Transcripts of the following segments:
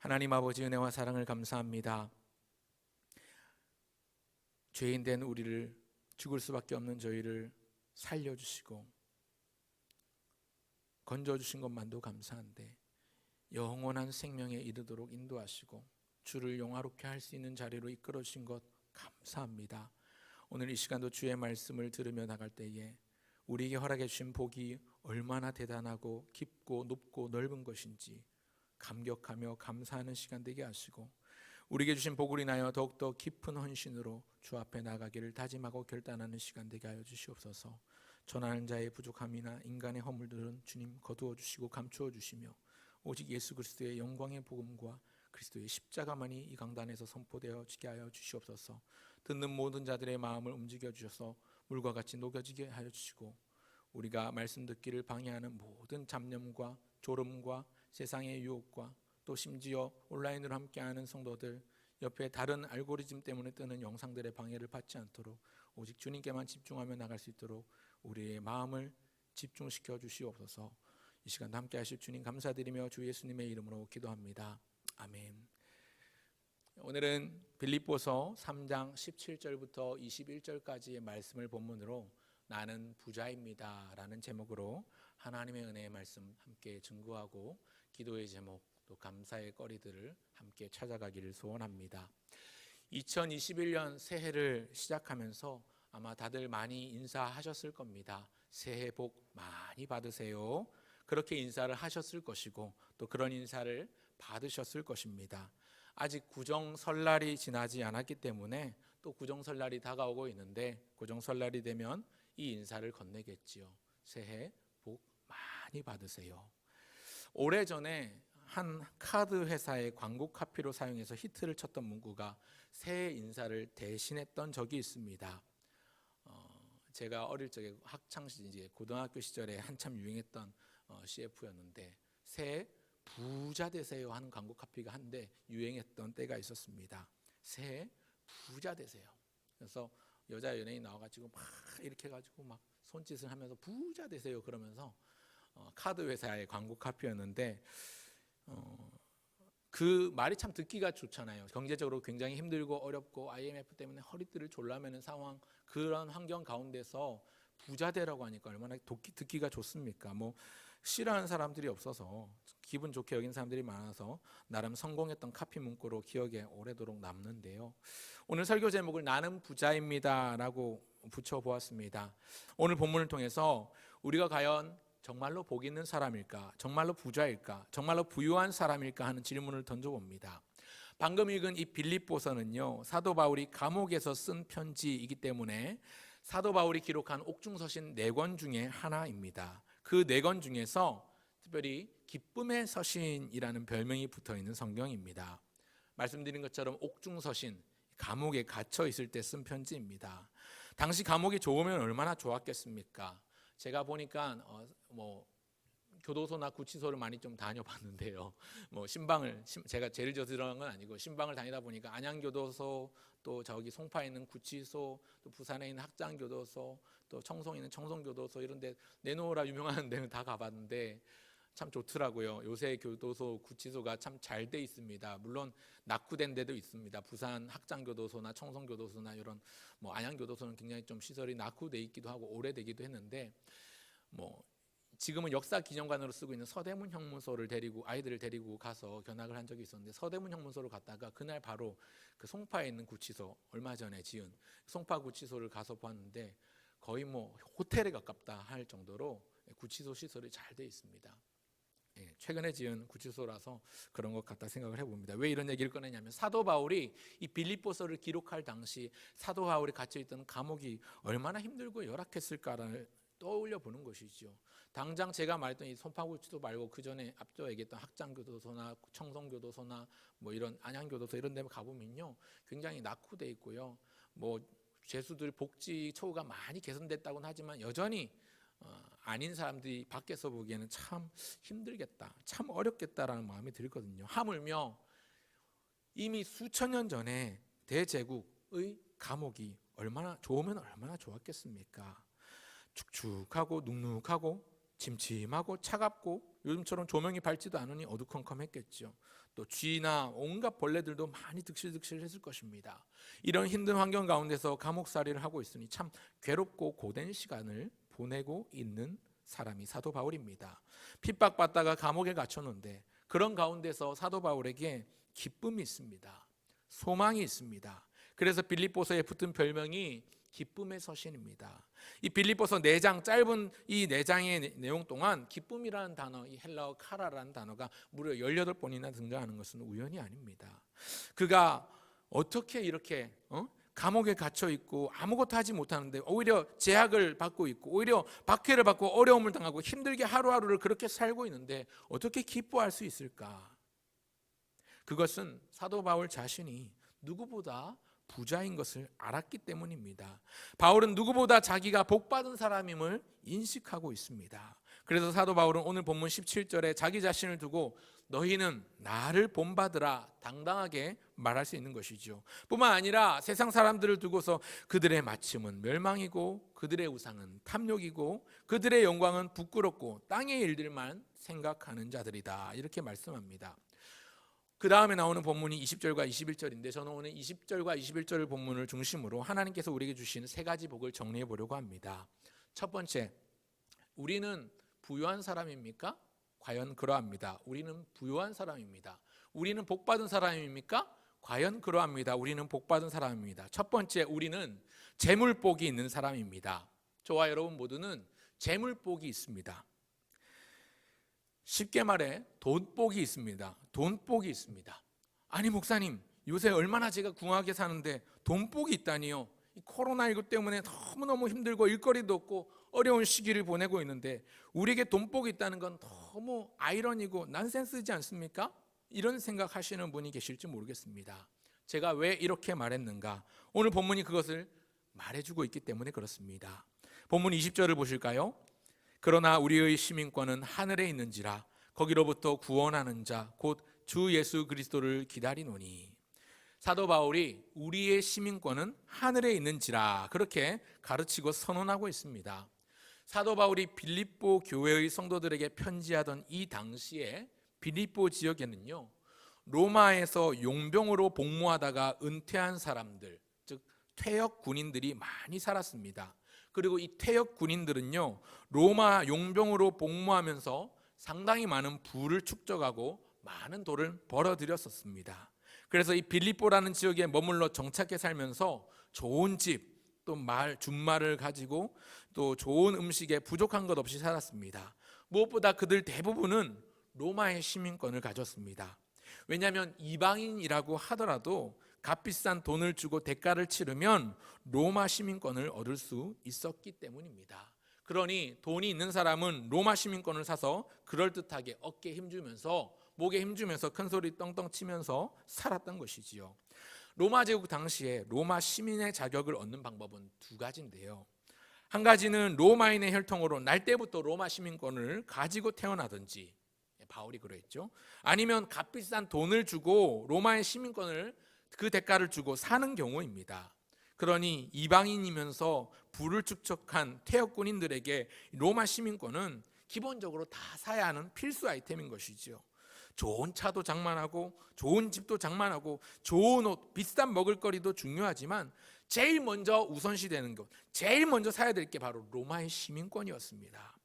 하나님 아버지 은혜와 사랑을 감사합니다. 죄인된 우리를, 죽을 수밖에 없는 저희를 살려주시고 건져주신 것만도 감사한데 영원한 생명에 이르도록 인도하시고 주를 영화롭게 할 수 있는 자리로 이끌어 주신 것 감사합니다. 오늘 이 시간도 주의 말씀을 들으며 나갈 때에 우리에게 허락해 주신 복이 얼마나 대단하고 깊고 높고 넓은 것인지 감격하며 감사하는 시간 되게 하시고, 우리에게 주신 복을 인하여 더욱더 깊은 헌신으로 주 앞에 나가기를 다짐하고 결단하는 시간 되게 하여 주시옵소서. 전하는 자의 부족함이나 인간의 허물들은 주님 거두어 주시고 감추어 주시며 오직 예수 그리스도의 영광의 복음과 그리스도의 십자가만이 이 강단에서 선포되어지게 하여 주시옵소서. 듣는 모든 자들의 마음을 움직여 주셔서 물과 같이 녹여지게 하여 주시고, 우리가 말씀 듣기를 방해하는 모든 잡념과 졸음과 세상의 유혹과 또 심지어 온라인으로 함께하는 성도들, 옆에 다른 알고리즘 때문에 뜨는 영상들의 방해를 받지 않도록 오직 주님께만 집중하며 나갈 수 있도록 우리의 마음을 집중시켜 주시옵소서. 이 시간도 함께 하실 주님 감사드리며 주 예수님의 이름으로 기도합니다. 아멘. 오늘은 빌립보서 3장 17절부터 21절까지의 말씀을 본문으로 나는 부자입니다 라는 제목으로 하나님의 은혜의 말씀 함께 증거하고 기도의 제목 또 감사의 거리들을 함께 찾아가기를 소원합니다. 2021년 새해를 시작하면서 아마 다들 많이 인사하셨을 겁니다. 새해 복 많이 받으세요. 그렇게 인사를 하셨을 것이고 또 그런 인사를 받으셨을 것입니다. 아직 구정설날이 지나지 않았기 때문에 또 구정설날이 다가오고 있는데, 구정설날이 되면 이 인사를 건네겠지요. 새해 복 많이 받으세요. 오래전에 한 카드 회사의 광고 카피로 사용해서 히트를 쳤던 문구가 새해 인사를 대신했던 적이 있습니다. 제가 어릴 적에 학창 시절, 고등학교 시절에 한참 유행했던 CF였는데 새해 부자 되세요 하는 광고 카피가 한데 유행했던 때가 있었습니다. 새해 부자 되세요. 그래서 여자 연예인 나와가지고 막 이렇게 해가지고 막 손짓을 하면서 부자 되세요 그러면서 카드 회사의 광고 카피였는데, 그 말이 참 듣기가 좋잖아요. 경제적으로 굉장히 힘들고 어렵고 IMF 때문에 허리띠를 졸라매는 상황, 그런 환경 가운데서 부자 되라고 하니까 얼마나 듣기가 좋습니까? 뭐 싫어하는 사람들이 없어서 기분 좋게 여긴 사람들이 많아서 나름 성공했던 카피 문구로 기억에 오래도록 남는데요. 오늘 설교 제목을 나는 부자입니다 라고 붙여보았습니다. 오늘 본문을 통해서 우리가 과연 정말로 복 있는 사람일까? 정말로 부자일까? 정말로 부유한 사람일까? 하는 질문을 던져봅니다. 방금 읽은 이 빌립보서는요, 사도 바울이 감옥에서 쓴 편지이기 때문에 사도 바울이 기록한 옥중서신 4권 중에 하나입니다. 그 4권 중에서 특별히 기쁨의 서신이라는 별명이 붙어있는 성경입니다. 말씀드린 것처럼 옥중서신, 감옥에 갇혀 있을 때 쓴 편지입니다. 당시 감옥이 좋으면 얼마나 좋았겠습니까? 제가 보니까 교도소나 구치소를 많이 좀 다녀봤는데요. 제가 죄를 저지른 건 아니고 신방을 다니다 보니까 안양교도소, 또 저기 송파에 있는 구치소, 또 부산에 있는 학장교도소, 또 청송에 있는 청송교도소, 이런데 내놓으라 유명한 데는 다 가봤는데 참 좋더라고요. 요새 교도소, 구치소가 참 잘 돼 있습니다. 물론 낙후된 데도 있습니다. 부산 학장교도소나 청송교도소나 이런 안양교도소는 굉장히 좀 시설이 낙후돼 있기도 하고 오래되기도 했는데, 지금은 역사기념관으로 쓰고 있는 서대문 형무소를 아이들을 데리고 가서 견학을 한 적이 있었는데, 서대문 형무소를 갔다가 그날 바로 그 송파에 있는 구치소, 얼마 전에 지은 송파 구치소를 가서 봤는데 거의 호텔에 가깝다 할 정도로 구치소 시설이 잘 돼 있습니다. 최근에 지은 구치소라서 그런 것 같다 생각을 해봅니다. 왜 이런 얘기를 꺼내냐면, 사도 바울이 이 빌립보서를 기록할 당시 사도 바울이 갇혀있던 감옥이 얼마나 힘들고 열악했을까를 떠올려 보는 것이죠. 당장 제가 말했던 이 송파구치소 말고 그 전에 앞서 얘기했던 학장교도소나 청송교도소나 이런 안양교도소 이런 데 가보면요, 굉장히 낙후돼 있고요. 죄수들 복지 처우가 많이 개선됐다고는 하지만 여전히 아닌 사람들이 밖에서 보기에는 참 힘들겠다, 참 어렵겠다라는 마음이 들거든요. 하물며 이미 수천 년 전에 대제국의 감옥이 얼마나 좋으면 얼마나 좋았겠습니까? 축축하고 눅눅하고 침침하고 차갑고 요즘처럼 조명이 밝지도 않으니 어두컴컴했겠죠. 또 쥐나 온갖 벌레들도 많이 득실득실했을 것입니다. 이런 힘든 환경 가운데서 감옥살이를 하고 있으니 참 괴롭고 고된 시간을 보내고 있는 사람이 사도 바울입니다. 핍박받다가 감옥에 갇혔는데 그런 가운데서 사도 바울에게 기쁨이 있습니다. 소망이 있습니다. 그래서 빌립보서에 붙은 별명이 기쁨의 서신입니다. 이 빌립보서 4장, 짧은 이 4장의 내용 동안 기쁨이라는 단어, 이 헬라어 카라라는 단어가 무려 18번이나 등장하는 것은 우연이 아닙니다. 그가 어떻게 이렇게 감옥에 갇혀 있고 아무것도 하지 못하는데 오히려 제약을 받고 있고 오히려 박해를 받고 어려움을 당하고 힘들게 하루하루를 그렇게 살고 있는데 어떻게 기뻐할 수 있을까? 그것은 사도 바울 자신이 누구보다 부자인 것을 알았기 때문입니다. 바울은 누구보다 자기가 복받은 사람임을 인식하고 있습니다. 그래서 사도 바울은 오늘 본문 17절에 자기 자신을 두고 너희는 나를 본받으라 당당하게 말할 수 있는 것이죠. 뿐만 아니라 세상 사람들을 두고서 그들의 마침은 멸망이고 그들의 우상은 탐욕이고 그들의 영광은 부끄럽고 땅의 일들만 생각하는 자들이다, 이렇게 말씀합니다. 그 다음에 나오는 본문이 20절과 21절인데 저는 오늘 20절과 21절 본문을 중심으로 하나님께서 우리에게 주시는 3가지 복을 정리해 보려고 합니다. 첫 번째, 우리는 부유한 사람입니까? 과연 그러합니다. 우리는 부유한 사람입니다. 우리는 복받은 사람입니까? 과연 그러합니다. 우리는 복받은 사람입니다. 첫 번째, 우리는 재물복이 있는 사람입니다. 저와 여러분 모두는 재물복이 있습니다. 쉽게 말해 돈복이 있습니다. 돈복이 있습니다. 아니 목사님, 요새 얼마나 제가 궁하게 사는데 돈복이 있다니요? 이 코로나19 때문에 너무너무 힘들고 일거리도 없고 어려운 시기를 보내고 있는데 우리에게 돈복이 있다는 건 너무 아이러니고 난센스지 않습니까? 이런 생각하시는 분이 계실지 모르겠습니다. 제가 왜 이렇게 말했는가? 오늘 본문이 그것을 말해주고 있기 때문에 그렇습니다. 본문 20절을 보실까요? 그러나 우리의 시민권은 하늘에 있는지라 거기로부터 구원하는 자 곧 주 예수 그리스도를 기다리노니. 사도 바울이 우리의 시민권은 하늘에 있는지라 그렇게 가르치고 선언하고 있습니다. 사도 바울이 빌립보 교회의 성도들에게 편지하던 이 당시에 빌립보 지역에는요, 로마에서 용병으로 복무하다가 은퇴한 사람들, 즉 퇴역 군인들이 많이 살았습니다. 그리고 이 퇴역 군인들은요, 로마 용병으로 복무하면서 상당히 많은 부를 축적하고 많은 돈을 벌어들였었습니다. 그래서 이 빌립보라는 지역에 머물러 정착해 살면서 좋은 집, 또 준말을 가지고 또 좋은 음식에 부족한 것 없이 살았습니다. 무엇보다 그들 대부분은 로마의 시민권을 가졌습니다. 왜냐하면 이방인이라고 하더라도 값비싼 돈을 주고 대가를 치르면 로마 시민권을 얻을 수 있었기 때문입니다. 그러니 돈이 있는 사람은 로마 시민권을 사서 그럴듯하게 어깨에 힘주면서 목에 힘주면서 큰소리 떵떵 치면서 살았던 것이지요. 로마 제국 당시에 로마 시민의 자격을 얻는 방법은 2가지인데요. 한 가지는 로마인의 혈통으로 날 때부터 로마 시민권을 가지고 태어나든지, 바울이 그랬죠. 아니면 값비싼 돈을 주고 로마의 시민권을 그 대가를 주고 사는 경우입니다. 그러니 이방인이면서 부를 축적한 퇴역 군인들에게 로마 시민권은 기본적으로 다 사야 하는 필수 아이템인 것이죠. 좋은 차도 장만하고 좋은 집도 장만하고 좋은 옷, 비싼 먹을거리도 중요하지만 제일 먼저 우선시되는 것, 제일 먼저 사야 될 게 바로 로마의 시민권이었습니다.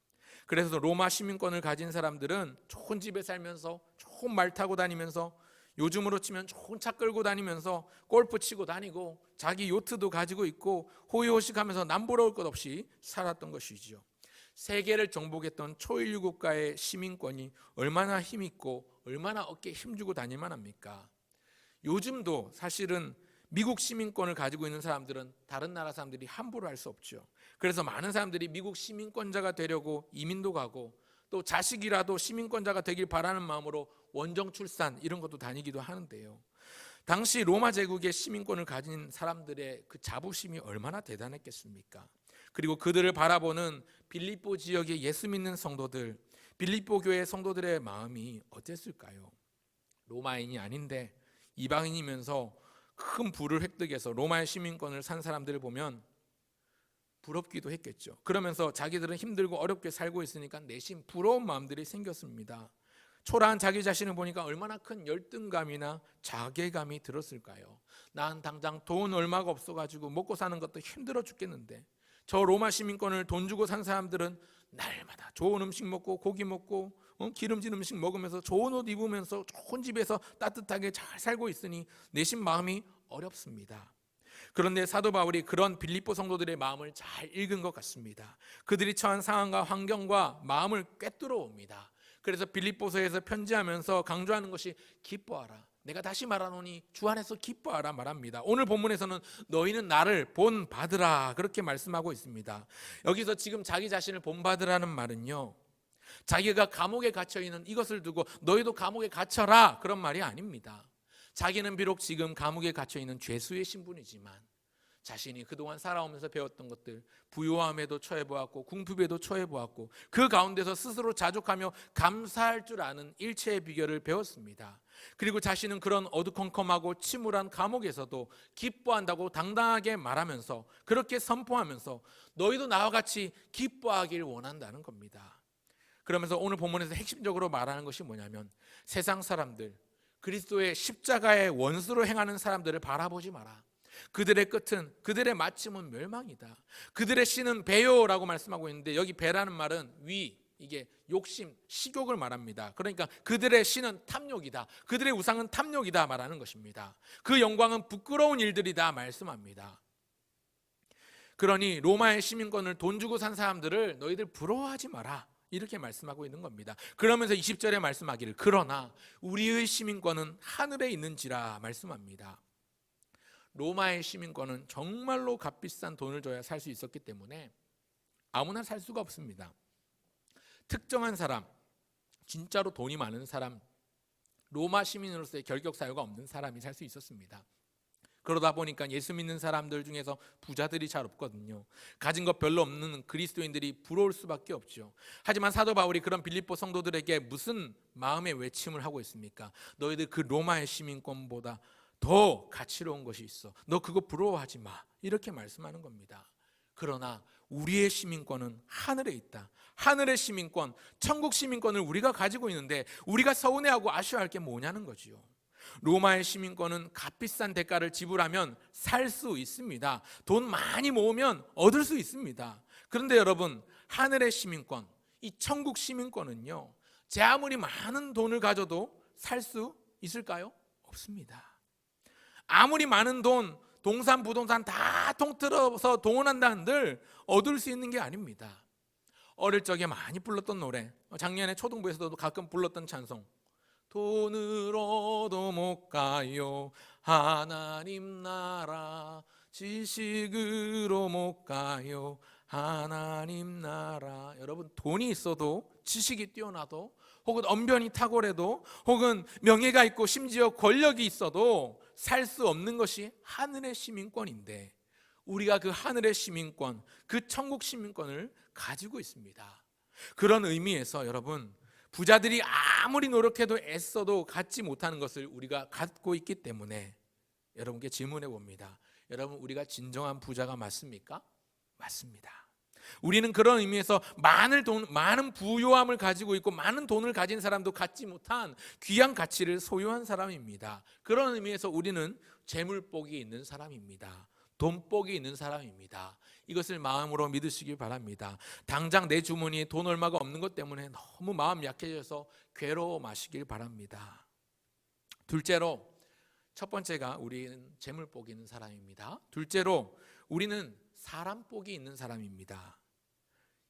그래서 로마 시민권을 가진 사람들은 좋은 집에 살면서 좋은 말 타고 다니면서 요즘으로 치면 좋은 차 끌고 다니면서 골프 치고 다니고 자기 요트도 가지고 있고 호의호식하면서 남부러울 것 없이 살았던 것이지요. 세계를 정복했던 초일류 국가의 시민권이 얼마나 힘있고 얼마나 어깨에 힘주고 다닐만 합니까? 요즘도 사실은 미국 시민권을 가지고 있는 사람들은 다른 나라 사람들이 함부로 할 수 없죠. 그래서 많은 사람들이 미국 시민권자가 되려고 이민도 가고 또 자식이라도 시민권자가 되길 바라는 마음으로 원정 출산 이런 것도 다니기도 하는데요. 당시 로마 제국의 시민권을 가진 사람들의 그 자부심이 얼마나 대단했겠습니까? 그리고 그들을 바라보는 빌립보 지역의 예수 믿는 성도들, 빌립보 교회 성도들의 마음이 어땠을까요? 로마인이 아닌데 이방인이면서 큰 부를 획득해서 로마의 시민권을 산 사람들을 보면 부럽기도 했겠죠. 그러면서 자기들은 힘들고 어렵게 살고 있으니까 내심 부러운 마음들이 생겼습니다. 초라한 자기 자신을 보니까 얼마나 큰 열등감이나 자괴감이 들었을까요? 난 당장 돈 얼마가 없어가지고 먹고 사는 것도 힘들어 죽겠는데 저 로마 시민권을 돈 주고 산 사람들은 날마다 좋은 음식 먹고 고기 먹고 기름진 음식 먹으면서 좋은 옷 입으면서 좋은 집에서 따뜻하게 잘 살고 있으니 내심 마음이 어렵습니다. 그런데 사도 바울이 그런 빌립보 성도들의 마음을 잘 읽은 것 같습니다. 그들이 처한 상황과 환경과 마음을 꿰뚫어 옵니다. 그래서 빌립보서에서 편지하면서 강조하는 것이 기뻐하라. 내가 다시 말하노니 주 안에서 기뻐하라 말합니다. 오늘 본문에서는 너희는 나를 본받으라 그렇게 말씀하고 있습니다. 여기서 지금 자기 자신을 본받으라는 말은요, 자기가 감옥에 갇혀 있는 이것을 두고 너희도 감옥에 갇혀라 그런 말이 아닙니다. 자기는 비록 지금 감옥에 갇혀 있는 죄수의 신분이지만 자신이 그동안 살아오면서 배웠던 것들, 부요함에도 처해보았고 궁핍에도 처해보았고 그 가운데서 스스로 자족하며 감사할 줄 아는 일체의 비결을 배웠습니다. 그리고 자신은 그런 어두컴컴하고 침울한 감옥에서도 기뻐한다고 당당하게 말하면서 그렇게 선포하면서 너희도 나와 같이 기뻐하길 원한다는 겁니다. 그러면서 오늘 본문에서 핵심적으로 말하는 것이 뭐냐면 세상 사람들, 그리스도의 십자가의 원수로 행하는 사람들을 바라보지 마라. 그들의 끝은, 그들의 마침은 멸망이다. 그들의 신은 배요라고 말씀하고 있는데 여기 배라는 말은 위, 이게 욕심, 식욕을 말합니다. 그러니까 그들의 신은 탐욕이다. 그들의 우상은 탐욕이다 말하는 것입니다. 그 영광은 부끄러운 일들이다 말씀합니다. 그러니 로마의 시민권을 돈 주고 산 사람들을 너희들 부러워하지 마라 이렇게 말씀하고 있는 겁니다. 그러면서 20절에 말씀하기를 그러나 우리의 시민권은 하늘에 있는지라 말씀합니다. 로마의 시민권은 정말로 값비싼 돈을 줘야 살 수 있었기 때문에 아무나 살 수가 없습니다. 특정한 사람, 진짜로 돈이 많은 사람, 로마 시민으로서의 결격 사유가 없는 사람이 살 수 있었습니다. 그러다 보니까 예수 믿는 사람들 중에서 부자들이 잘 없거든요. 가진 것 별로 없는 그리스도인들이 부러울 수밖에 없죠. 하지만 사도 바울이 그런 빌립보 성도들에게 무슨 마음의 외침을 하고 있습니까? 너희들 그 로마의 시민권보다 더 가치로운 것이 있어. 너 그거 부러워하지 마. 이렇게 말씀하는 겁니다. 그러나 우리의 시민권은 하늘에 있다. 하늘의 시민권, 천국 시민권을 우리가 가지고 있는데 우리가 서운해하고 아쉬워할 게 뭐냐는 거지요. 로마의 시민권은 값비싼 대가를 지불하면 살 수 있습니다. 돈 많이 모으면 얻을 수 있습니다. 그런데 여러분, 하늘의 시민권, 이 천국 시민권은요, 제 아무리 많은 돈을 가져도 살 수 있을까요? 없습니다. 아무리 많은 돈, 동산, 부동산 다 통틀어서 동원한다 한들 얻을 수 있는 게 아닙니다. 어릴 적에 많이 불렀던 노래, 작년에 초등부에서도 가끔 불렀던 찬송, 돈으로도 못 가요 하나님 나라, 지식으로 못 가요 하나님 나라. 여러분, 돈이 있어도, 지식이 뛰어나도, 혹은 언변이 탁월해도, 혹은 명예가 있고 심지어 권력이 있어도 살 수 없는 것이 하늘의 시민권인데 우리가 그 하늘의 시민권, 그 천국 시민권을 가지고 있습니다. 그런 의미에서 여러분, 부자들이 아무리 노력해도 애써도 갖지 못하는 것을 우리가 갖고 있기 때문에 여러분께 질문해 봅니다. 여러분, 우리가 진정한 부자가 맞습니까? 맞습니다. 우리는 그런 의미에서 많은 부요함을 가지고 있고 많은 돈을 가진 사람도 갖지 못한 귀한 가치를 소유한 사람입니다. 그런 의미에서 우리는 재물복이 있는 사람입니다. 돈복이 있는 사람입니다. 이것을 마음으로 믿으시기 바랍니다. 당장 내 주머니에 돈 얼마가 없는 것 때문에 너무 마음 약해져서 괴로워 마시길 바랍니다. 둘째로, 첫 번째가 우리는 재물복이 있는 사람입니다. 둘째로, 우리는 사람복이 있는 사람입니다.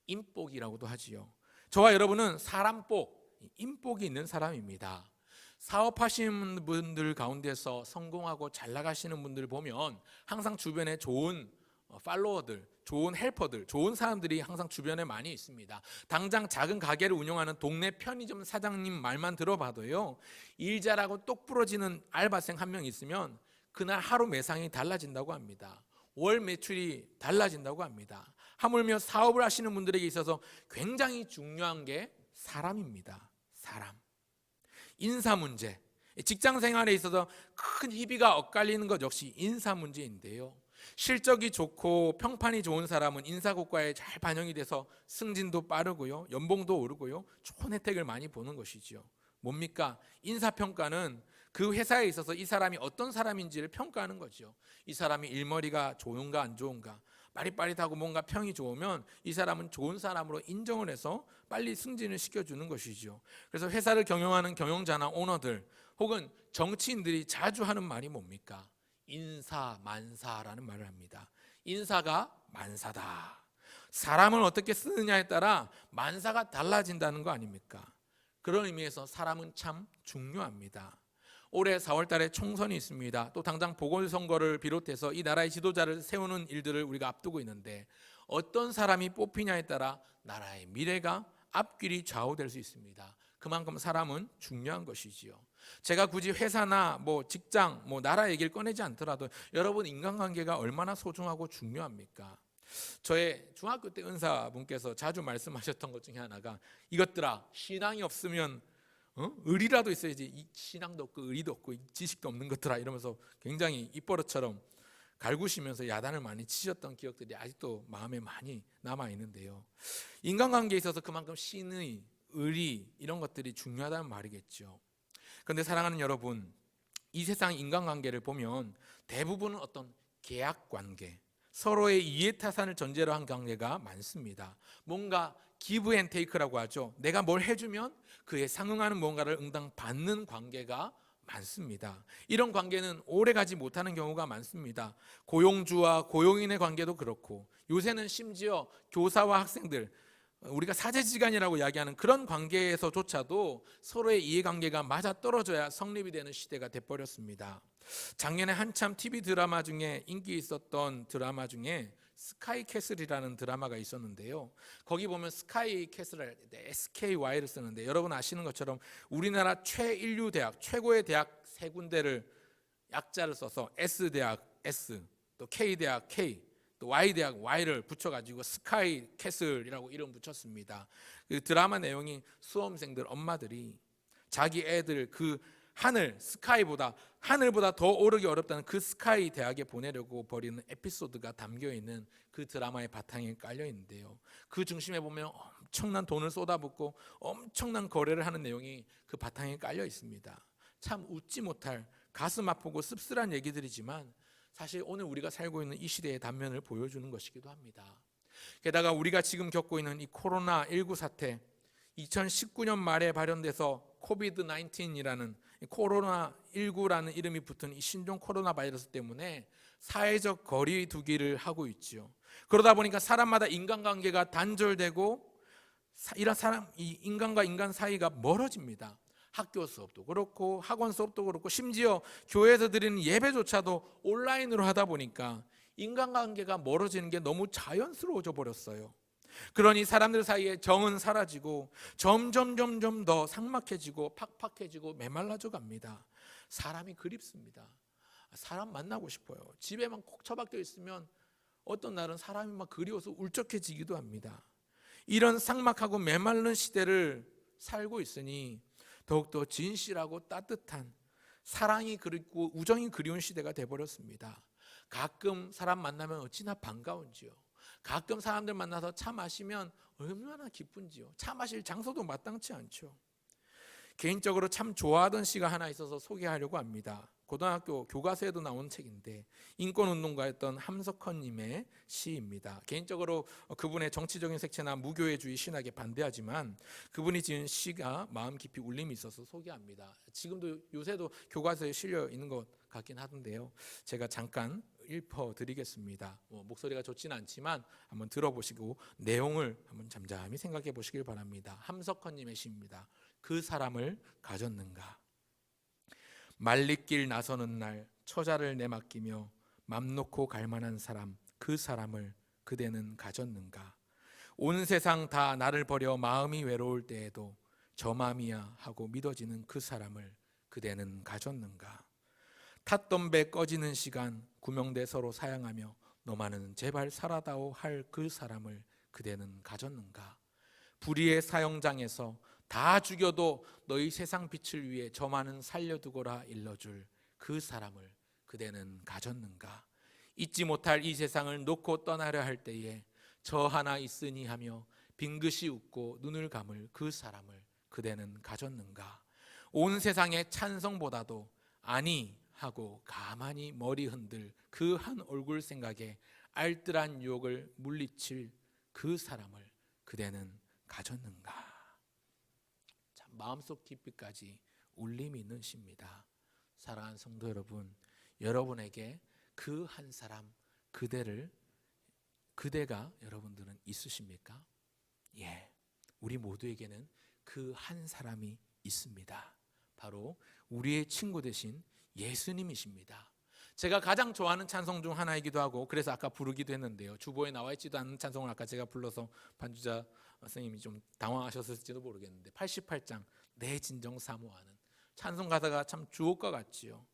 인복이라고도 하지요. 저와 여러분은 사람복, 인복이 있는 사람입니다. 사업하시는 분들 가운데서 성공하고 잘 나가시는 분들 보면 항상 주변에 좋은 팔로워들, 좋은 헬퍼들, 좋은 사람들이 항상 주변에 많이 있습니다. 당장 작은 가게를 운영하는 동네 편의점 사장님 말만 들어봐도요, 일 잘하고 똑 부러지는 알바생 한 명 있으면 그날 하루 매상이 달라진다고 합니다. 월 매출이 달라진다고 합니다. 하물며 사업을 하시는 분들에게 있어서 굉장히 중요한 게 사람입니다. 사람. 인사 문제. 직장 생활에 있어서 큰 희비가 엇갈리는 것 역시 인사 문제인데요. 실적이 좋고 평판이 좋은 사람은 인사고과에 잘 반영이 돼서 승진도 빠르고요, 연봉도 오르고요, 좋은 혜택을 많이 보는 것이지요. 뭡니까? 인사평가는 그 회사에 있어서 이 사람이 어떤 사람인지를 평가하는 거죠. 이 사람이 일머리가 좋은가 안 좋은가, 빠릿빠릿하고 뭔가 평이 좋으면 이 사람은 좋은 사람으로 인정을 해서 빨리 승진을 시켜주는 것이죠. 그래서 회사를 경영하는 경영자나 오너들 혹은 정치인들이 자주 하는 말이 뭡니까? 인사 만사라는 말을 합니다. 인사가 만사다. 사람을 어떻게 쓰느냐에 따라 만사가 달라진다는 거 아닙니까? 그런 의미에서 사람은 참 중요합니다. 올해 4월 달에 총선이 있습니다. 또 당장 보궐선거를 비롯해서 이 나라의 지도자를 세우는 일들을 우리가 앞두고 있는데, 어떤 사람이 뽑히냐에 따라 나라의 미래가 앞길이 좌우될 수 있습니다. 그만큼 사람은 중요한 것이지요. 제가 굳이 회사나 직장, 나라 얘기를 꺼내지 않더라도 여러분, 인간관계가 얼마나 소중하고 중요합니까? 저의 중학교 때 은사분께서 자주 말씀하셨던 것 중에 하나가, 이것들아, 신앙이 없으면 의리라도 있어야지, 이 신앙도 없고 의리도 없고 지식도 없는 것들아, 이러면서 굉장히 입버릇처럼 갈구시면서 야단을 많이 치셨던 기억들이 아직도 마음에 많이 남아 있는데요. 인간관계에 있어서 그만큼 신의, 의리 이런 것들이 중요하다는 말이겠죠. 그런데 사랑하는 여러분, 이 세상 인간관계를 보면 대부분은 어떤 계약관계, 서로의 이해타산을 전제로 한 관계가 많습니다. 뭔가 기브 앤 테이크라고 하죠. 내가 뭘 해주면 그에 상응하는 뭔가를 응당 받는 관계가 많습니다. 이런 관계는 오래가지 못하는 경우가 많습니다. 고용주와 고용인의 관계도 그렇고, 요새는 심지어 교사와 학생들, 우리가 사제지간이라고 이야기하는 그런 관계에서조차도 서로의 이해관계가 맞아떨어져야 성립이 되는 시대가 돼버렸습니다. 작년에 한참 TV 드라마 중에 인기 있었던 드라마 중에 스카이 캐슬이라는 드라마가 있었는데요. 거기 보면 스카이 캐슬을 SKY를 쓰는데, 여러분 아시는 것처럼 우리나라 최인류 대학, 최고의 대학 세 군데를 약자를 써서 S대학 S, 또 K대학 K, 또 Y대학 Y를 붙여가지고 스카이 캐슬이라고 이름 붙였습니다. 그 드라마 내용이 수험생들 엄마들이 자기 애들 그 하늘, 스카이보다, 하늘보다 더 오르기 어렵다는 그 스카이 대학에 보내려고 벌이는 에피소드가 담겨있는 그 드라마의 바탕에 깔려 있는데요. 그 중심에 보면 엄청난 돈을 쏟아붓고 엄청난 거래를 하는 내용이 그 바탕에 깔려 있습니다. 참 웃지 못할 가슴 아프고 씁쓸한 얘기들이지만 사실 오늘 우리가 살고 있는 이 시대의 단면을 보여주는 것이기도 합니다. 게다가 우리가 지금 겪고 있는 이 코로나19 사태, 2019년 말에 발현돼서 코비드-19이라는 코로나19라는 이름이 붙은 이 신종 코로나 바이러스 때문에 사회적 거리 두기를 하고 있죠. 그러다 보니까 사람마다 인간관계가 단절되고 이런 이 인간과 인간 사이가 멀어집니다. 학교 수업도 그렇고 학원 수업도 그렇고 심지어 교회에서 드리는 예배조차도 온라인으로 하다 보니까 인간관계가 멀어지는 게 너무 자연스러워져 버렸어요. 그러니 사람들 사이에 정은 사라지고 점점 더 삭막해지고 팍팍해지고 메말라져 갑니다. 사람이 그립습니다. 사람 만나고 싶어요. 집에만 콕 처박혀 있으면 어떤 날은 사람이 막 그리워서 울적해지기도 합니다. 이런 삭막하고 메마른 시대를 살고 있으니 더욱더 진실하고 따뜻한 사랑이 그립고 우정이 그리운 시대가 돼버렸습니다. 가끔 사람 만나면 어찌나 반가운지요. 가끔 사람들 만나서 차 마시면 얼마나 기쁜지요. 차 마실 장소도 마땅치 않죠. 개인적으로 참 좋아하던 시가 하나 있어서 소개하려고 합니다. 고등학교 교과서에도 나온 책인데 인권운동가였던 함석헌님의 시입니다. 개인적으로 그분의 정치적인 색채나 무교회주의 신학에 반대하지만 그분이 지은 시가 마음 깊이 울림이 있어서 소개합니다. 지금도 요새도 교과서에 실려 있는 것 같긴 하던데요. 제가 잠깐 읽어드리겠습니다. 목소리가 좋지는 않지만 한번 들어보시고 내용을 한번 잠잠히 생각해 보시길 바랍니다. 함석헌님의 시입니다. 그 사람을 가졌는가. 말리길 나서는 날 처자를 내맡기며 맘 놓고 갈 만한 사람, 그 사람을 그대는 가졌는가. 온 세상 다 나를 버려 마음이 외로울 때에도 저 맘이야 하고 믿어지는 그 사람을 그대는 가졌는가. 탔던 배 꺼지는 시간 구명대 서로 사양하며 너만은 제발 살아다오 할 그 사람을 그대는 가졌는가. 불의의 사형장에서 다 죽여도 너희 세상 빛을 위해 저만은 살려두거라 일러줄 그 사람을 그대는 가졌는가. 잊지 못할 이 세상을 놓고 떠나려 할 때에 저 하나 있으니 하며 빙긋이 웃고 눈을 감을 그 사람을 그대는 가졌는가? 온 세상의 찬성보다도 아니 하고 가만히 머리 흔들 그 한 얼굴 생각에 알뜰한 유혹을 물리칠 그 사람을 그대는 가졌는가? 참 마음속 깊이까지 울림이 있는 시입니다. 사랑하는 성도 여러분, 여러분에게 그 한 사람 그대가 여러분들은 있으십니까? 예, 우리 모두에게는 그 한 사람이 있습니다. 바로 우리의 친구 되신 예수님이십니다. 제가 가장 좋아하는 찬송 중 하나이기도 하고, 그래서 아까 부르기도 했는데요, 주보에 나와 있지도 않은 찬송을 아까 제가 불러서 반주자 선생님이 좀 당황하셨을지도 모르겠는데 88장 내 진정 사모하는 찬송 가사가 참 주옥과 같지요.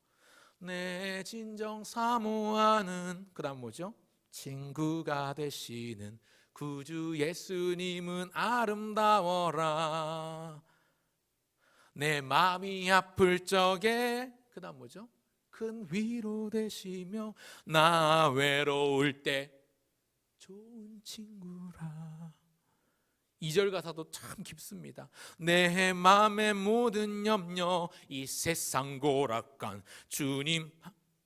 내 진정 사모하는, 그 다음 뭐죠? 친구가 되시는 구주 예수님은 아름다워라. 내 마음이 아플 적에, 그 다음 뭐죠? 큰 위로 되시며 나 외로울 때 좋은 친구라. 2절 가사도 참 깊습니다. 내 마음의 모든 염려 이 세상 고락간 주님,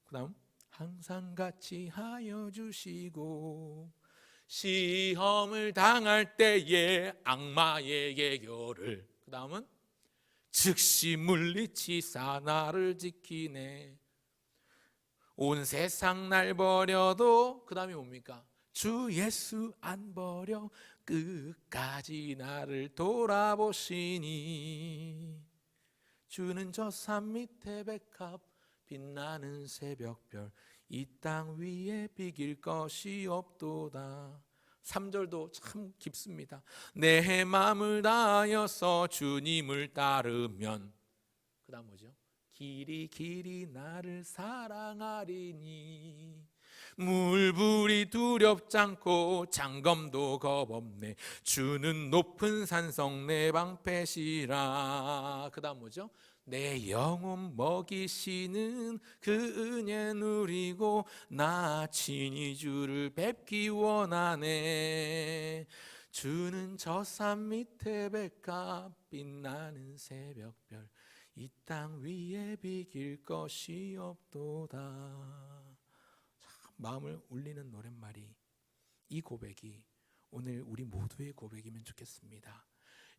그 다음 항상 같이 하여 주시고 시험을 당할 때에 악마의 계교를, 그 다음은 즉시 물리치사 나를 지키네. 온 세상 날 버려도, 그 다음이 뭡니까? 주 예수 안 버려 끝까지 나를 돌아보시니 주는 저 산 밑에 백합 빛나는 새벽별 이 땅 위에 비길 것이 없도다. 3절도 참 깊습니다. 내 마음을 다하여서 주님을 따르면, 그 다음 뭐죠? 길이 길이 나를 사랑하리니 물불이 두렵지 않고 장검도 겁없네 주는 높은 산성 내 방패시라. 그 다음 뭐죠? 내 영혼 먹이시는 그 은혜 누리고 나 친히 주를 뵙기 원하네. 주는 저 산 밑에 백합 빛나는 새벽별 이 땅 위에 비길 것이 없도다. 참 마음을 울리는 노랫말이, 이 고백이 오늘 우리 모두의 고백이면 좋겠습니다.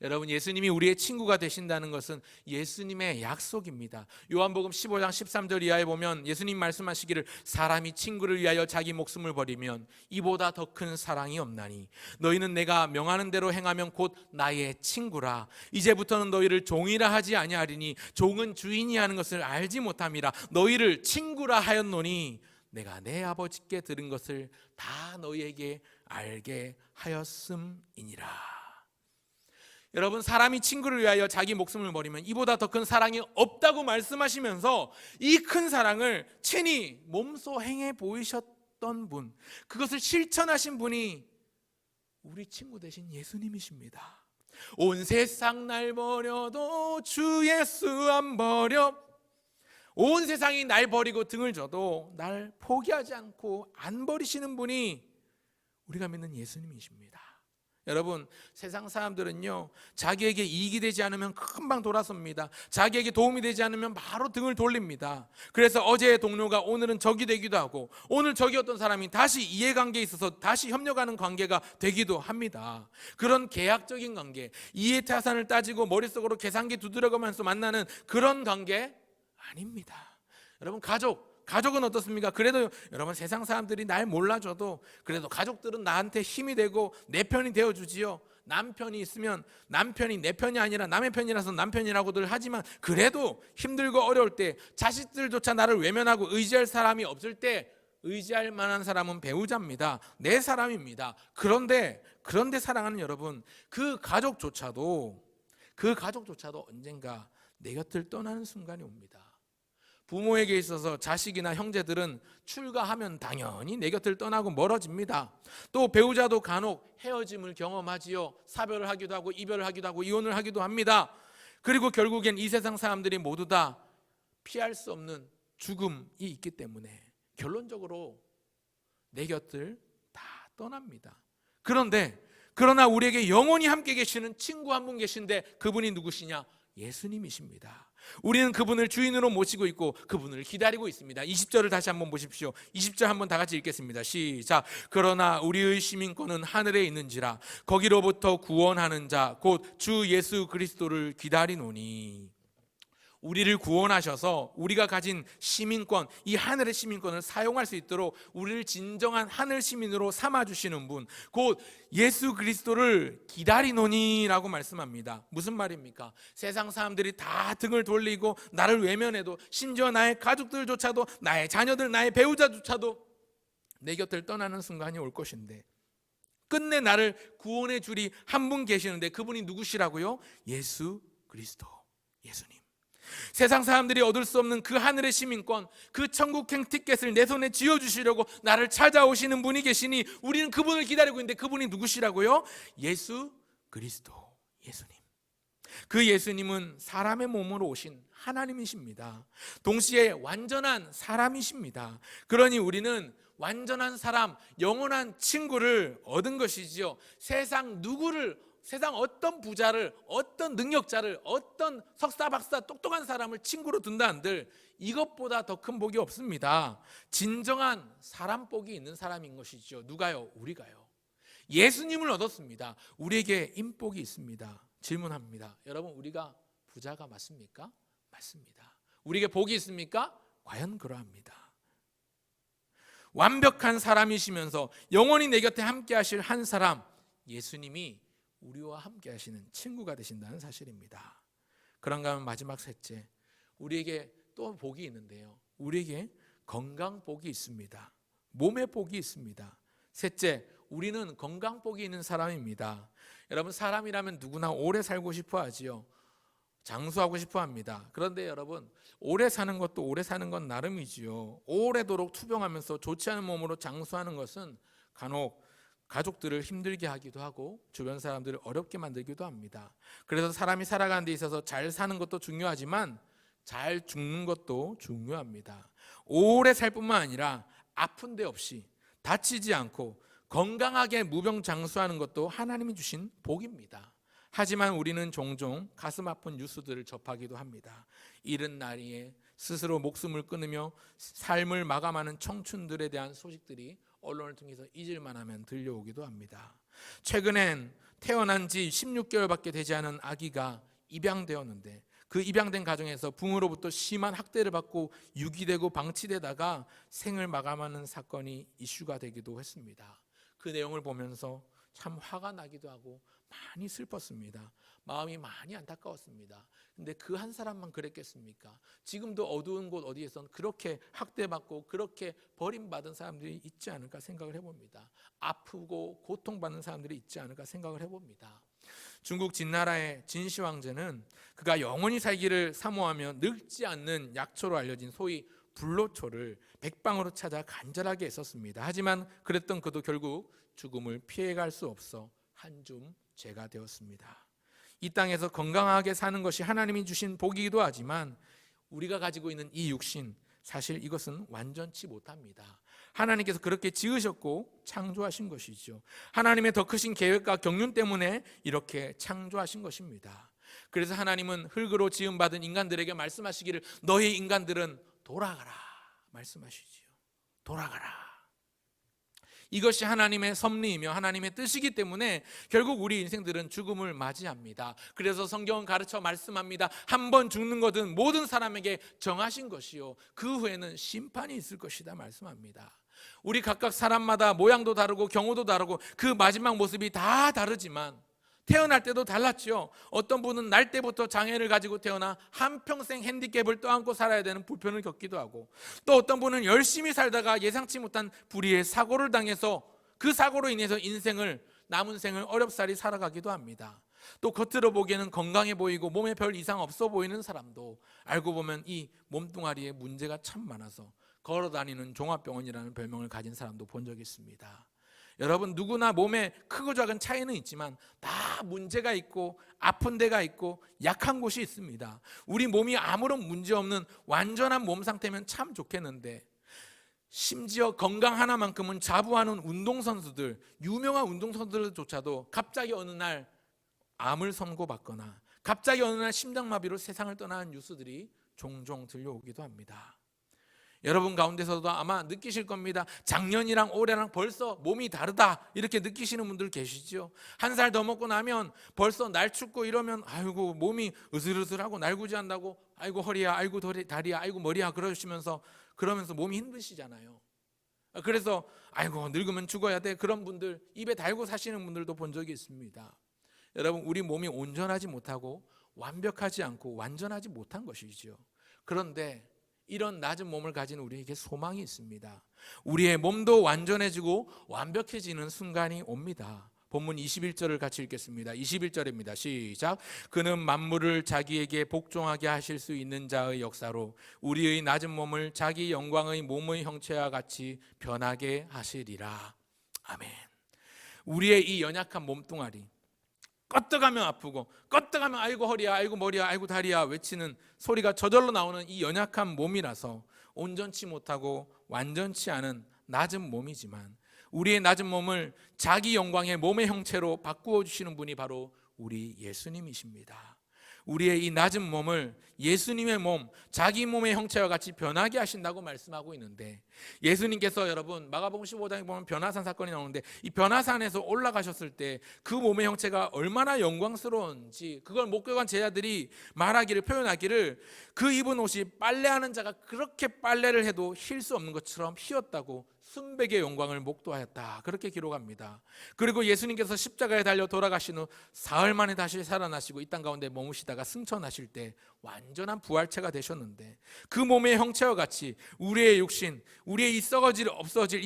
여러분, 예수님이 우리의 친구가 되신다는 것은 예수님의 약속입니다. 요한복음 15장 13절 이하에 보면 예수님 말씀하시기를 사람이 친구를 위하여 자기 목숨을 버리면 이보다 더 큰 사랑이 없나니 너희는 내가 명하는 대로 행하면 곧 나의 친구라. 이제부터는 너희를 종이라 하지 아니하리니 종은 주인이 하는 것을 알지 못함이라. 너희를 친구라 하였노니 내가 내 아버지께 들은 것을 다 너희에게 알게 하였음이니라. 여러분, 사람이 친구를 위하여 자기 목숨을 버리면 이보다 더 큰 사랑이 없다고 말씀하시면서 이 큰 사랑을 친히 몸소 행해 보이셨던 분, 그것을 실천하신 분이 우리 친구 되신 예수님이십니다. 온 세상 날 버려도 주 예수 안 버려. 온 세상이 날 버리고 등을 져도 날 포기하지 않고 안 버리시는 분이 우리가 믿는 예수님이십니다. 여러분, 세상 사람들은요, 자기에게 이익이 되지 않으면 금방 돌아섭니다. 자기에게 도움이 되지 않으면 바로 등을 돌립니다. 그래서 어제의 동료가 오늘은 적이 되기도 하고, 오늘 적이었던 사람이 다시 이해관계에 있어서 다시 협력하는 관계가 되기도 합니다. 그런 계약적인 관계, 이해타산을 따지고 머릿속으로 계산기 두드려가면서 만나는 그런 관계 아닙니다. 여러분, 가족은 어떻습니까? 그래도 여러분, 세상 사람들이 날 몰라줘도 그래도 가족들은 나한테 힘이 되고 내 편이 되어주지요. 남편이 있으면 남편이 내 편이 아니라 남의 편이라서 남편이라고들 하지만 그래도 힘들고 어려울 때 자식들조차 나를 외면하고 의지할 사람이 없을 때 의지할 만한 사람은 배우자입니다. 내 사람입니다. 그런데 사랑하는 여러분, 그 가족조차도 언젠가 내 곁을 떠나는 순간이 옵니다. 부모에게 있어서 자식이나 형제들은 출가하면 당연히 내 곁을 떠나고 멀어집니다. 또 배우자도 간혹 헤어짐을 경험하지요. 사별을 하기도 하고 이별을 하기도 하고 이혼을 하기도 합니다. 그리고 결국엔 이 세상 사람들이 모두 다 피할 수 없는 죽음이 있기 때문에 결론적으로 내 곁을 다 떠납니다. 그러나 우리에게 영원히 함께 계시는 친구 한 분 계신데 그분이 누구시냐? 예수님이십니다. 우리는 그분을 주인으로 모시고 있고 그분을 기다리고 있습니다. 20절을 다시 한번 보십시오. 20절 한번 다 같이 읽겠습니다. 시작. 그러나 우리의 시민권은 하늘에 있는지라 거기로부터 구원하는 자 곧 주 예수 그리스도를 기다리노니. 우리를 구원하셔서 우리가 가진 시민권, 이 하늘의 시민권을 사용할 수 있도록 우리를 진정한 하늘 시민으로 삼아주시는 분, 곧 예수 그리스도를 기다리노니라고 말씀합니다. 무슨 말입니까? 세상 사람들이 다 등을 돌리고 나를 외면해도, 심지어 나의 가족들조차도, 나의 자녀들, 나의 배우자조차도 내 곁을 떠나는 순간이 올 것인데, 끝내 나를 구원해 주리 한 분 계시는데 그분이 누구시라고요? 예수 그리스도, 예수님. 세상 사람들이 얻을 수 없는 그 하늘의 시민권, 그 천국행 티켓을 내 손에 쥐어주시려고 나를 찾아오시는 분이 계시니 우리는 그분을 기다리고 있는데 그분이 누구시라고요? 예수 그리스도, 예수님. 그 예수님은 사람의 몸으로 오신 하나님이십니다. 동시에 완전한 사람이십니다. 그러니 우리는 완전한 사람, 영원한 친구를 얻은 것이지요. 세상 어떤 부자를, 어떤 능력자를, 어떤 석사 박사 똑똑한 사람을 친구로 둔다 한들 이것보다 더 큰 복이 없습니다. 진정한 사람 복이 있는 사람인 것이죠. 누가요? 우리가요. 예수님을 얻었습니다. 우리에게 인복이 있습니다. 질문합니다. 여러분, 우리가 부자가 맞습니까? 맞습니다. 우리에게 복이 있습니까? 과연 그러합니다. 완벽한 사람이시면서 영원히 내 곁에 함께 하실 한 사람, 예수님이 우리와 함께 하시는 친구가 되신다는 사실입니다. 그런가 하면 마지막 셋째, 우리에게 또 복이 있는데요. 우리에게 건강 복이 있습니다. 몸의 복이 있습니다. 셋째, 우리는 건강 복이 있는 사람입니다. 여러분, 사람이라면 누구나 오래 살고 싶어 하지요. 장수하고 싶어 합니다. 그런데 여러분, 오래 사는 것도 오래 사는 건 나름이지요. 오래도록 투병하면서 좋지 않은 몸으로 장수하는 것은 간혹 가족들을 힘들게 하기도 하고 주변 사람들을 어렵게 만들기도 합니다. 그래서 사람이 살아가는 데 있어서 잘 사는 것도 중요하지만 잘 죽는 것도 중요합니다. 오래 살 뿐만 아니라 아픈 데 없이 다치지 않고 건강하게 무병장수하는 것도 하나님이 주신 복입니다. 하지만 우리는 종종 가슴 아픈 뉴스들을 접하기도 합니다. 이른 나이에 스스로 목숨을 끊으며 삶을 마감하는 청춘들에 대한 소식들이 언론을 통해서 잊을만 하면 들려오기도 합니다. 최근엔 태어난 지 16개월밖에 되지 않은 아기가 입양되었는데 그 입양된 가정에서 부모로부터 심한 학대를 받고 유기되고 방치되다가 생을 마감하는 사건이 이슈가 되기도 했습니다. 그 내용을 보면서 참 화가 나기도 하고 많이 슬펐습니다. 마음이 많이 안타까웠습니다. 근데 그 한 사람만 그랬겠습니까? 지금도 어두운 곳 어디에선 그렇게 학대받고 그렇게 버림받은 사람들이 있지 않을까 생각을 해봅니다. 아프고 고통받는 사람들이 있지 않을까 생각을 해봅니다. 중국 진나라의 진시 황제는 그가 영원히 살기를 사모하며 늙지 않는 약초로 알려진 소위 불로초를 백방으로 찾아 간절하게 애썼습니다. 하지만 그랬던 그도 결국 죽음을 피해갈 수 없어 한줌 죄가 되었습니다. 이 땅에서 건강하게 사는 것이 하나님이 주신 복이기도 하지만 우리가 가지고 있는 이 육신, 사실 이것은 완전치 못합니다. 하나님께서 그렇게 지으셨고 창조하신 것이죠. 하나님의 더 크신 계획과 경륜 때문에 이렇게 창조하신 것입니다. 그래서 하나님은 흙으로 지음받은 인간들에게 말씀하시기를 너희 인간들은 돌아가라 말씀하시지요. 돌아가라. 이것이 하나님의 섭리이며 하나님의 뜻이기 때문에 결국 우리 인생들은 죽음을 맞이합니다. 그래서 성경은 가르쳐 말씀합니다. 한 번 죽는 것은 모든 사람에게 정하신 것이요 그 후에는 심판이 있을 것이다 말씀합니다. 우리 각각 사람마다 모양도 다르고 경우도 다르고 그 마지막 모습이 다 다르지만 태어날 때도 달랐죠. 어떤 분은 날 때부터 장애를 가지고 태어나 한평생 핸디캡을 떠안고 살아야 되는 불편을 겪기도 하고, 또 어떤 분은 열심히 살다가 예상치 못한 불의의 사고를 당해서 그 사고로 인해서 남은 생을 어렵사리 살아가기도 합니다. 또 겉으로 보기에는 건강해 보이고 몸에 별 이상 없어 보이는 사람도 알고 보면 이 몸뚱아리에 문제가 참 많아서 걸어다니는 종합병원이라는 별명을 가진 사람도 본 적이 있습니다. 여러분, 누구나 몸에 크고 작은 차이는 있지만 다 문제가 있고 아픈 데가 있고 약한 곳이 있습니다. 우리 몸이 아무런 문제 없는 완전한 몸 상태면 참 좋겠는데 심지어 건강 하나만큼은 자부하는 운동선수들, 유명한 운동선수들조차도 갑자기 어느 날 암을 선고받거나 갑자기 어느 날 심장마비로 세상을 떠나는 뉴스들이 종종 들려오기도 합니다. 여러분 가운데서도 아마 느끼실 겁니다. 작년이랑 올해랑 벌써 몸이 다르다 이렇게 느끼시는 분들 계시죠. 한 살 더 먹고 나면 벌써 날 춥고 이러면 아이고 몸이 으슬으슬하고 날구지한다고 아이고 허리야 아이고 다리야 아이고 머리야 그러시면서 그러면서 몸이 힘드시잖아요. 그래서 아이고 늙으면 죽어야 돼 그런 분들 입에 달고 사시는 분들도 본 적이 있습니다. 여러분 우리 몸이 온전하지 못하고 완벽하지 않고 완전하지 못한 것이죠. 그런데 이런 낮은 몸을 가진 우리에게 소망이 있습니다. 우리의 몸도 완전해지고 완벽해지는 순간이 옵니다. 본문 21절을 같이 읽겠습니다. 21절입니다. 시작. 그는 만물을 자기에게 복종하게 하실 수 있는 자의 역사로 우리의 낮은 몸을 자기 영광의 몸의 형체와 같이 변하게 하시리라. 아멘. 우리의 이 연약한 몸뚱아리 껐떡하면 아프고 껐떡하면 아이고 허리야 아이고 머리야 아이고 다리야 외치는 소리가 저절로 나오는 이 연약한 몸이라서 온전치 못하고 완전치 않은 낮은 몸이지만 우리의 낮은 몸을 자기 영광의 몸의 형체로 바꾸어 주시는 분이 바로 우리 예수님이십니다. 우리의 이 낮은 몸을 예수님의 몸, 자기 몸의 형체와 같이 변하게 하신다고 말씀하고 있는데 예수님께서 여러분 마가복음 15장에 보면 변화산 사건이 나오는데 이 변화산에서 올라가셨을 때 그 몸의 형체가 얼마나 영광스러운지 그걸 목격한 제자들이 말하기를 표현하기를 그 입은 옷이 빨래하는 자가 그렇게 빨래를 해도 힐 수 없는 것처럼 휘었다고 순백의 영광을 목도하였다 그렇게 기록합니다. 그리고 예수님께서 십자가에 달려 돌아가신 후 사흘 만에 다시 살아나시고 이 땅 가운데 머무시다가 승천하실 때 완전한 부활체가 되셨는데 그 몸의 형체와 같이 우리의 육신, 우리의 이 썩어질 없어질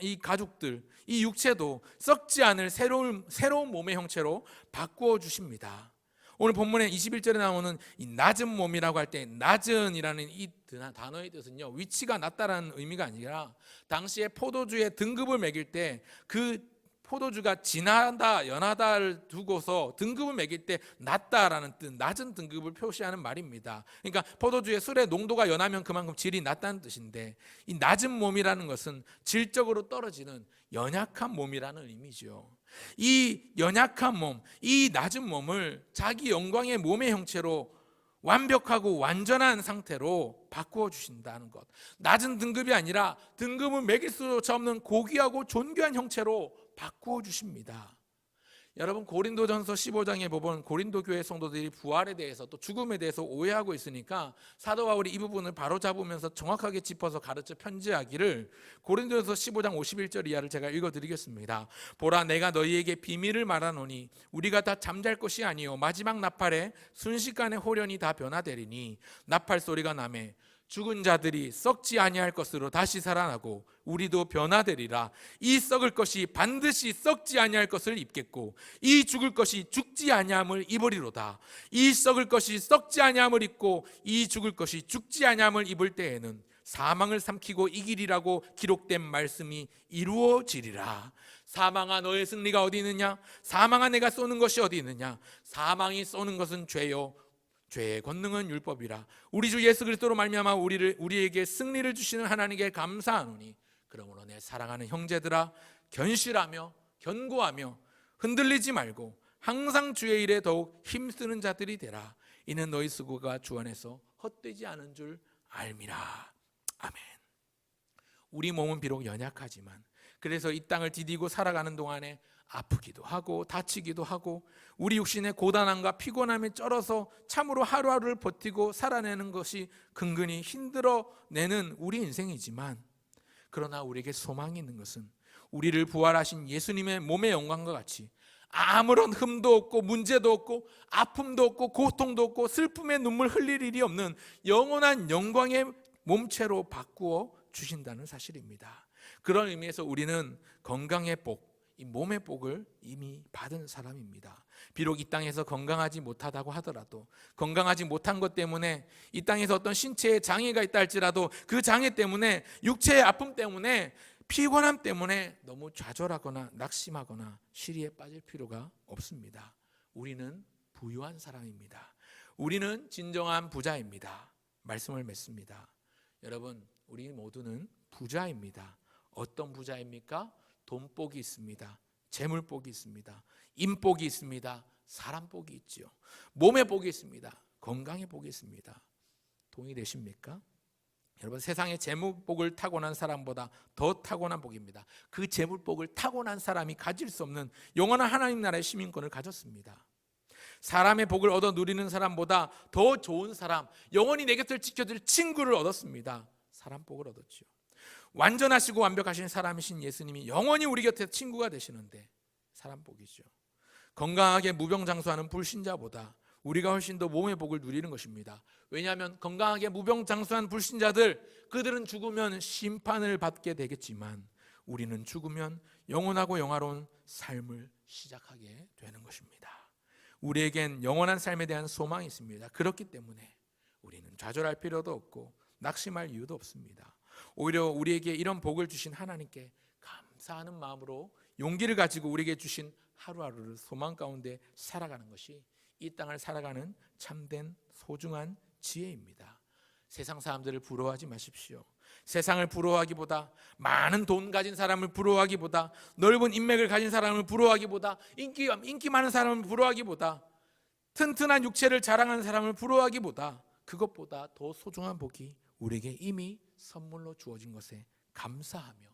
이 가죽들, 이 육체도 썩지 않을 새로운 몸의 형체로 바꾸어 주십니다. 오늘 본문에 21절에 나오는 이 낮은 몸이라고 할 때 낮은이라는 이 단어의 뜻은요 위치가 낮다라는 의미가 아니라 당시에 포도주의 등급을 매길 때 그 포도주가 진하다 연하다를 두고서 등급을 매길 때 낮다라는 뜻 낮은 등급을 표시하는 말입니다. 그러니까 포도주의 술의 농도가 연하면 그만큼 질이 낮다는 뜻인데 이 낮은 몸이라는 것은 질적으로 떨어지는 연약한 몸이라는 의미죠. 이 연약한 몸, 이 낮은 몸을 자기 영광의 몸의 형체로 완벽하고 완전한 상태로 바꾸어 주신다는 것. 낮은 등급이 아니라 등급을 매길 수조차 없는 고귀하고 존귀한 형체로 바꾸어 주십니다. 여러분 고린도전서 15장에 보면 고린도 교회 성도들이 부활에 대해서 또 죽음에 대해서 오해하고 있으니까 사도 바울이 이 부분을 바로 잡으면서 정확하게 짚어서 가르쳐 편지하기를 고린도전서 15장 51절 이하를 제가 읽어드리겠습니다. 보라 내가 너희에게 비밀을 말하노니 우리가 다 잠잘 것이 아니요 마지막 나팔에 순식간에 호련히 다 변화되리니 나팔 소리가 나매 죽은 자들이 썩지 아니할 것으로 다시 살아나고 우리도 변화되리라. 이 썩을 것이 반드시 썩지 아니할 것을 입겠고 이 죽을 것이 죽지 아니함을 입으리로다. 이 썩을 것이 썩지 아니함을 입고 이 죽을 것이 죽지 아니함을 입을 때에는 사망을 삼키고 이기리라고 기록된 말씀이 이루어지리라. 사망아 너의 승리가 어디 있느냐? 사망아 내가 쏘는 것이 어디 있느냐? 사망이 쏘는 것은 죄요 죄의 권능은 율법이라. 우리 주 예수 그리스도로 말미암아 우리에게 승리를 주시는 하나님께 감사하노니 그러므로 내 사랑하는 형제들아 견실하며 견고하며 흔들리지 말고 항상 주의 일에 더욱 힘쓰는 자들이 되라. 이는 너희 수고가 주 안에서 헛되지 않은 줄 알미라. 아멘. 우리 몸은 비록 연약하지만 그래서 이 땅을 디디고 살아가는 동안에 아프기도 하고 다치기도 하고 우리 육신의 고단함과 피곤함에 쩔어서 참으로 하루하루를 버티고 살아내는 것이 근근히 힘들어내는 우리 인생이지만 그러나 우리에게 소망이 있는 것은 우리를 부활하신 예수님의 몸의 영광과 같이 아무런 흠도 없고 문제도 없고 아픔도 없고 고통도 없고 슬픔의 눈물 흘릴 일이 없는 영원한 영광의 몸체로 바꾸어 주신다는 사실입니다. 그런 의미에서 우리는 건강의 복, 이 몸의 복을 이미 받은 사람입니다. 비록 이 땅에서 건강하지 못하다고 하더라도 건강하지 못한 것 때문에 이 땅에서 어떤 신체에 장애가 있다 할지라도 그 장애 때문에 육체의 아픔 때문에 피곤함 때문에 너무 좌절하거나 낙심하거나 시리에 빠질 필요가 없습니다. 우리는 부유한 사람입니다. 우리는 진정한 부자입니다. 말씀을 맺습니다. 여러분 우리 모두는 부자입니다. 어떤 부자입니까? 돈복이 있습니다. 재물복이 있습니다. 인복이 있습니다. 사람복이 있지요. 몸의 복이 있습니다. 건강의 복이 있습니다. 동의되십니까? 여러분, 세상의 재물복을 타고난 사람보다 더 타고난 복입니다. 그 재물복을 타고난 사람이 가질 수 없는 영원한 하나님 나라의 시민권을 가졌습니다. 사람의 복을 얻어 누리는 사람보다 더 좋은 사람, 영원히 내 곁을 지켜줄 친구를 얻었습니다. 사람 복을 얻었죠. 완전하시고 완벽하신 사람이신 예수님이 영원히 우리 곁에 친구가 되시는데 사람 복이죠. 건강하게 무병장수하는 불신자보다 우리가 훨씬 더 몸의 복을 누리는 것입니다. 왜냐하면 건강하게 무병장수한 불신자들, 그들은 죽으면 심판을 받게 되겠지만 우리는 죽으면 영원하고 영화로운 삶을 시작하게 되는 것입니다. 우리에겐 영원한 삶에 대한 소망이 있습니다. 그렇기 때문에 우리는 좌절할 필요도 없고 낙심할 이유도 없습니다. 오히려 우리에게 이런 복을 주신 하나님께 감사하는 마음으로 용기를 가지고 우리에게 주신 하루하루를 소망 가운데 살아가는 것이 이 땅을 살아가는 참된 소중한 지혜입니다. 세상 사람들을 부러워하지 마십시오. 세상을 부러워하기보다, 많은 돈 가진 사람을 부러워하기보다, 넓은 인맥을 가진 사람을 부러워하기보다, 인기 많은 사람을 부러워하기보다, 튼튼한 육체를 자랑하는 사람을 부러워하기보다, 그것보다 더 소중한 복이 우리에게 이미 선물로 주어진 것에 감사하며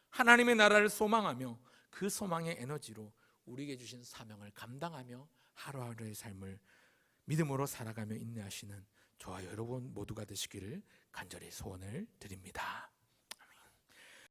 하나님의 나라를 소망하며 그 소망의 에너지로 우리에게 주신 사명을 감당하며 하루하루의 삶을 믿음으로 살아가며 인내하시는 저와 여러분 모두가 되시기를 간절히 소원을 드립니다.